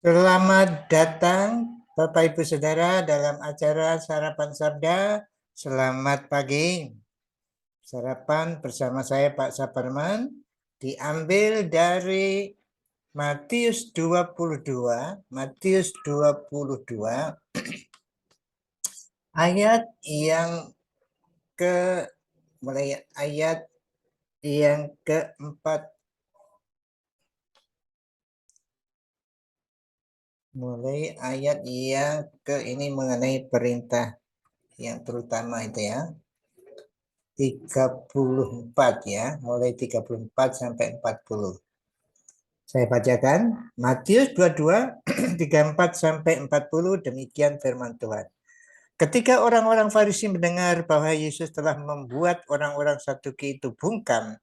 Selamat datang Bapak Ibu Saudara dalam acara Sarapan Sabda. Selamat pagi. Sarapan bersama saya Pak Saparman diambil dari Matius 22, ayat yang ke mulai ayat yang keempat. Mulai ayat yang ke ini mengenai perintah yang terutama itu ya. 34 ya, mulai 34 sampai 40. Saya bacakan Matius 22 34 sampai 40, demikian firman Tuhan. Ketika orang-orang Farisi mendengar bahwa Yesus telah membuat orang-orang Saduki itu bungkam,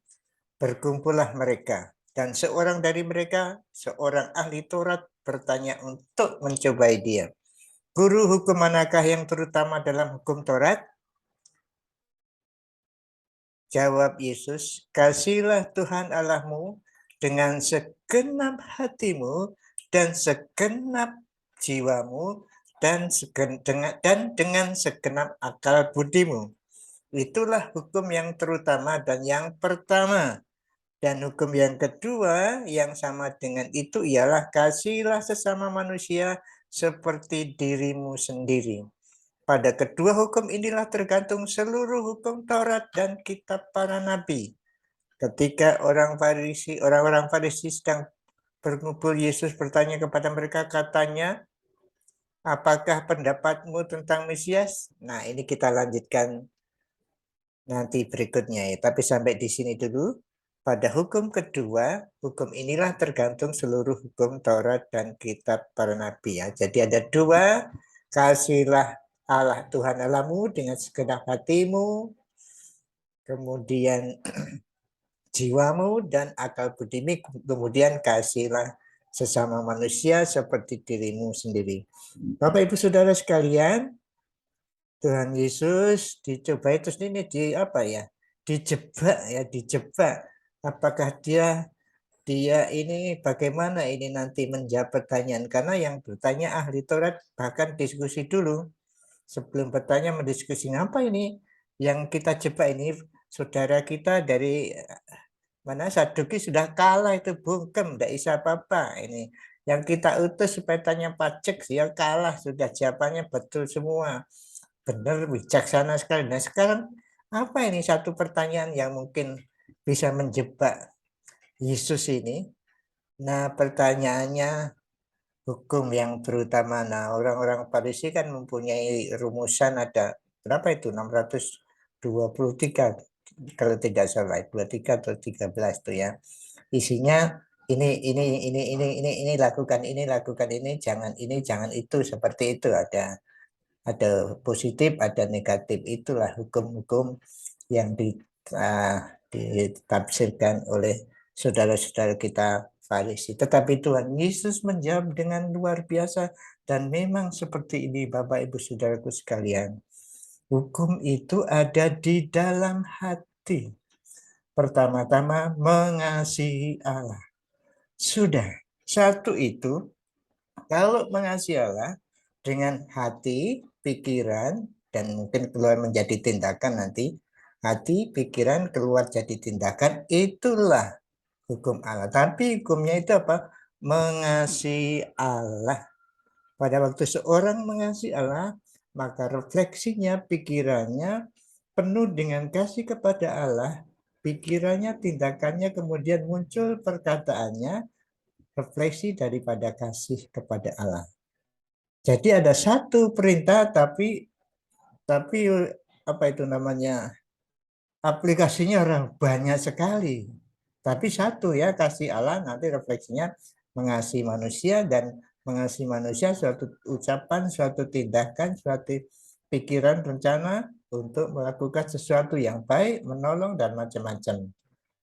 berkumpullah mereka, dan seorang dari mereka, seorang ahli Taurat, bertanya untuk mencobai dia. Guru, hukum manakah yang terutama dalam hukum Taurat? Jawab Yesus, kasihlah Tuhan Allahmu dengan segenap hatimu dan segenap jiwamu dan dengan segenap akal budimu. Itulah hukum yang terutama dan yang pertama. Dan hukum yang kedua yang sama dengan itu ialah kasihlah sesama manusia seperti dirimu sendiri. Pada kedua hukum inilah tergantung seluruh hukum Taurat dan kitab para nabi. Ketika orang-orang Farisi sedang berkumpul, Yesus bertanya kepada mereka, katanya, apakah pendapatmu tentang Mesias? Nah, ini kita lanjutkan nanti berikutnya ya. Tapi sampai di sini dulu. Pada hukum kedua, hukum inilah tergantung seluruh hukum Taurat dan kitab para nabi ya. Jadi ada dua, kasihlah Allah Tuhan Allahmu dengan segenap hatimu, kemudian jiwamu dan akal budimu, kemudian kasihlah sesama manusia seperti dirimu sendiri. Bapak Ibu Saudara sekalian, Tuhan Yesus dicobai terus ini dijebak ya, dijebak. Apakah dia ini bagaimana ini nanti menjawab pertanyaan, karena yang bertanya ahli Taurat bahkan diskusi dulu sebelum bertanya, mendiskusi apa ini yang kita jebak ini, saudara kita dari mana Saduki sudah kalah itu, bungkem, tidak bisa apa-apa. Ini yang kita utus supaya tanya pacek, ya kalah sudah, jawabannya betul semua, benar, bijaksana sekali. Nah sekarang apa ini satu pertanyaan yang mungkin bisa menjebak Yesus ini. Nah pertanyaannya hukum yang terutama. Nah orang-orang Farisi kan mempunyai rumusan, ada berapa itu, 623 kalau tidak salah, 23 atau 13 tuh ya. Isinya ini lakukan ini, jangan itu, seperti itu. Ada positif, ada negatif. Itulah hukum-hukum yang ditafsirkan oleh saudara-saudara kita Farisi. Tetapi Tuhan Yesus menjawab dengan luar biasa, dan memang seperti ini Bapak Ibu Saudaraku sekalian. Hukum itu ada di dalam hati. Pertama-tama mengasihi Allah. Sudah, satu itu, kalau mengasihi Allah dengan hati, pikiran, dan mungkin keluar menjadi tindakan nanti, hati, pikiran, keluar jadi tindakan, itulah hukum Allah. Tapi hukumnya itu apa? Mengasihi Allah. Pada waktu seorang mengasihi Allah, maka refleksinya, pikirannya penuh dengan kasih kepada Allah, pikirannya, tindakannya, kemudian muncul perkataannya, refleksi daripada kasih kepada Allah. Jadi ada satu perintah, tapi apa itu namanya, aplikasinya orang banyak sekali. Tapi satu ya, kasih Allah, nanti refleksinya mengasihi manusia, dan mengasihi manusia suatu ucapan, suatu tindakan, suatu pikiran, rencana untuk melakukan sesuatu yang baik, menolong, dan macam-macam.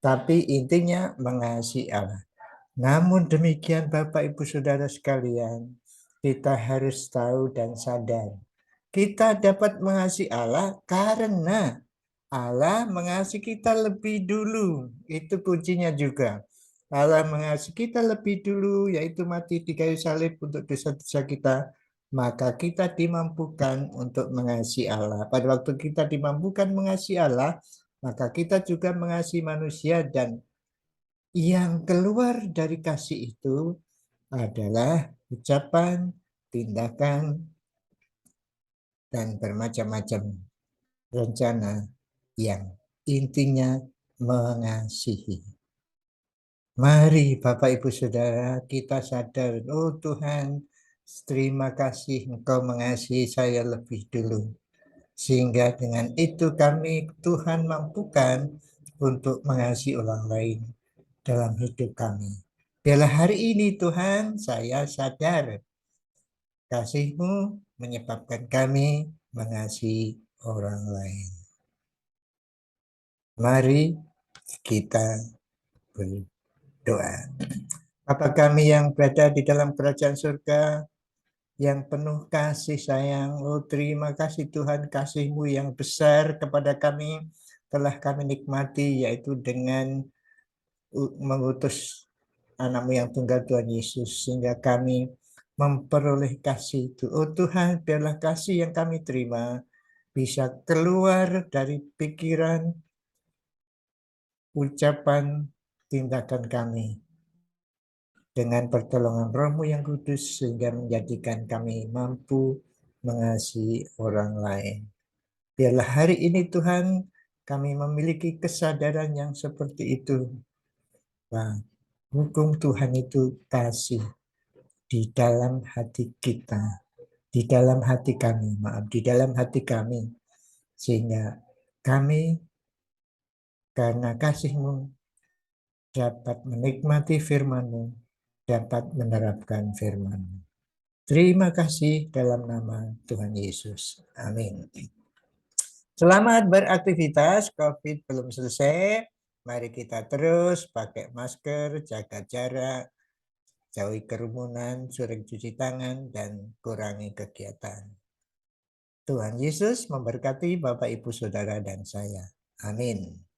Tapi intinya mengasihi Allah. Namun demikian Bapak Ibu Saudara sekalian, kita harus tahu dan sadar, kita dapat mengasihi Allah karena Allah mengasihi kita lebih dulu. Itu kuncinya juga. Allah mengasihi kita lebih dulu, yaitu mati di kayu salib untuk dosa-dosa kita, maka kita dimampukan untuk mengasihi Allah. Pada waktu kita dimampukan mengasihi Allah, maka kita juga mengasihi manusia, dan yang keluar dari kasih itu adalah ucapan, tindakan, dan bermacam-macam rencana yang intinya mengasihi. Mari Bapak Ibu Saudara, kita sadar, oh Tuhan, terima kasih Engkau mengasihi saya lebih dulu. Sehingga dengan itu kami, Tuhan, mampukan untuk mengasihi orang lain dalam hidup kami. Biarlah hari ini Tuhan, saya sadar kasih-Mu menyebabkan kami mengasihi orang lain. Mari kita berdoa. Bapa kami yang berada di dalam kerajaan surga, yang penuh kasih sayang, oh terima kasih Tuhan, kasih-Mu yang besar kepada kami telah kami nikmati, yaitu dengan mengutus anak-Mu yang tunggal Tuhan Yesus, sehingga kami memperoleh kasih itu. Oh Tuhan, biarlah kasih yang kami terima bisa keluar dari pikiran, ucapan, tindakan kami, dengan pertolongan Roh-Mu yang kudus, sehingga menjadikan kami mampu mengasihi orang lain. Biarlah hari ini Tuhan, kami memiliki kesadaran yang seperti itu. Nah, hukum Tuhan itu kasih di dalam hati kita, di dalam hati kami, di dalam hati kami. Sehingga kami, karena kasih-Mu, dapat menikmati firman-Mu, dapat menerapkan firman-Mu. Terima kasih dalam nama Tuhan Yesus. Amin. Selamat beraktivitas, COVID belum selesai. Mari kita terus pakai masker, jaga jarak, jauhi kerumunan, sering cuci tangan, dan kurangi kegiatan. Tuhan Yesus memberkati Bapak, Ibu, Saudara, dan saya. Amin.